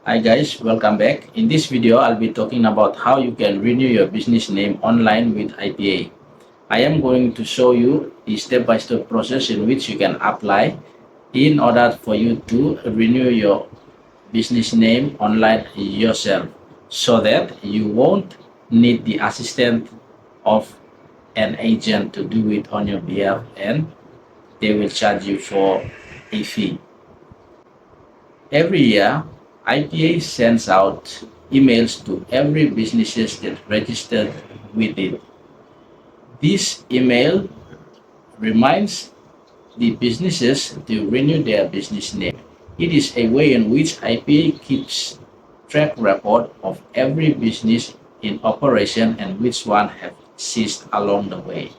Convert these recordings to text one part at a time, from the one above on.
Hi guys, welcome back. In this video, I'll be talking about how you can renew your business name online with IPA. I am going to show you the step-by-step process in which you can apply in order for you to renew your business name online yourself so that you won't need the assistance of an agent to do it on your behalf and they will charge you for a fee. Every year, IPA sends out emails to every businesses that registered with it. This email reminds the businesses to renew their business name. It is a way in which IPA keeps track record of every business in operation and which one have ceased along the way.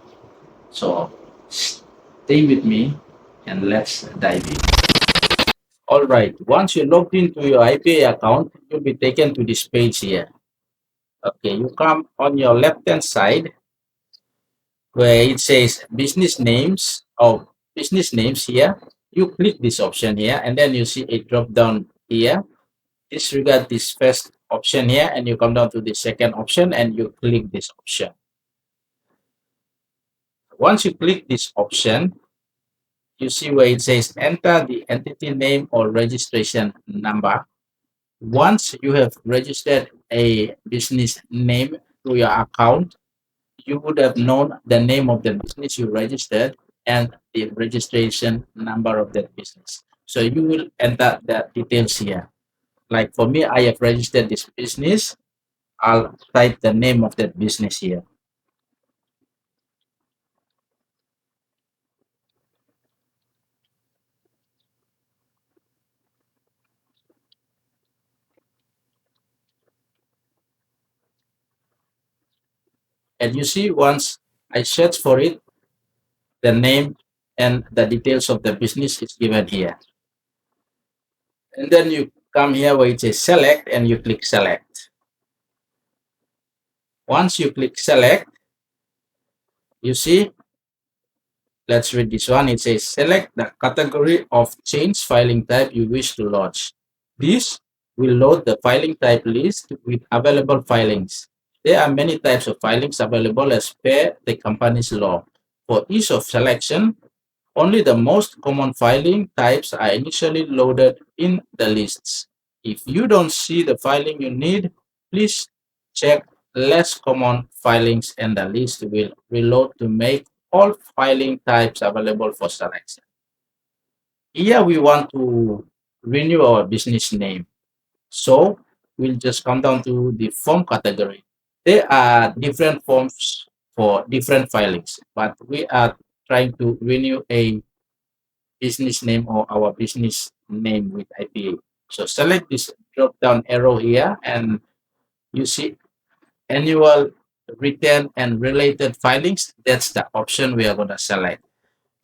So stay with me and let's dive in. All right, once you logged into your IPA account, you'll be taken to this page here. Okay, you come on your left-hand side where it says business names or business names here. You click this option here and then you see a drop down here. Disregard this first option here and you come down to the second option and you click this option. Once you click this option, you see where it says enter the entity name or registration number. Once you have registered a business name to your account, you would have known the name of the business you registered and the registration number of that business. So you will enter the details here. Like for me, I have registered this business. I'll type the name of that business here. And you see, once I search for it, the name and the details of the business is given here. And then you come here where it says select and you click select. Once you click select, you see, let's read this one. It says select the category of change filing type you wish to lodge. This will load the filing type list with available filings. There are many types of filings available as per the company's law. For ease of selection, only the most common filing types are initially loaded in the lists. If you don't see the filing you need, please check less common filings and the list will reload to make all filing types available for selection. Here we want to renew our business name. So we'll just come down to the form category. There are different forms for different filings, but we are trying to renew a business name or our business name with IPA. So select this drop down arrow here and you see annual return and related filings. That's the option we are going to select.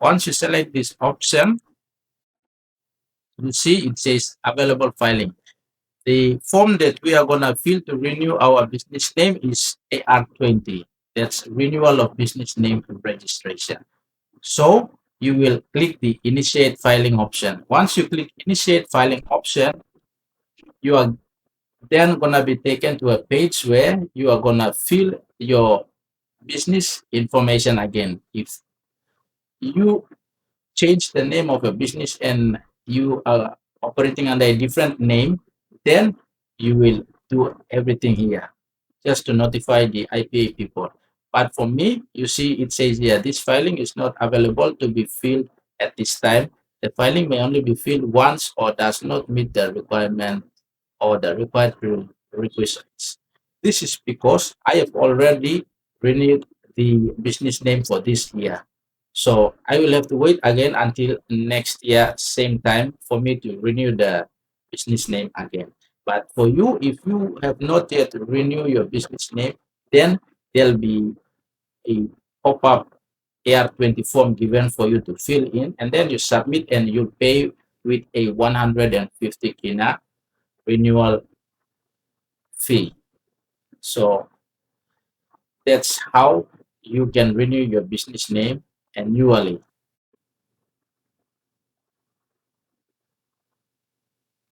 Once you select this option, you see it says available filing. The form that we are going to fill to renew our business name is AR20. That's renewal of business name registration. So you will click the initiate filing option. Once you click initiate filing option, you are then going to be taken to a page where you are going to fill your business information again. If you change the name of a business and you are operating under a different name, then you will do everything here just to notify the IPA people. But for me, you see it says here, this filing is not available to be filled at this time. The filing may only be filled once or does not meet the requirement or the required requisites. This is because I have already renewed the business name for this year. So I will have to wait again until next year, same time for me to renew the business name again. But for you, if you have not yet renewed your business name, then there'll be a pop-up AR20 form given for you to fill in, and then you submit and you pay with a 150 kina renewal fee. So that's how you can renew your business name annually.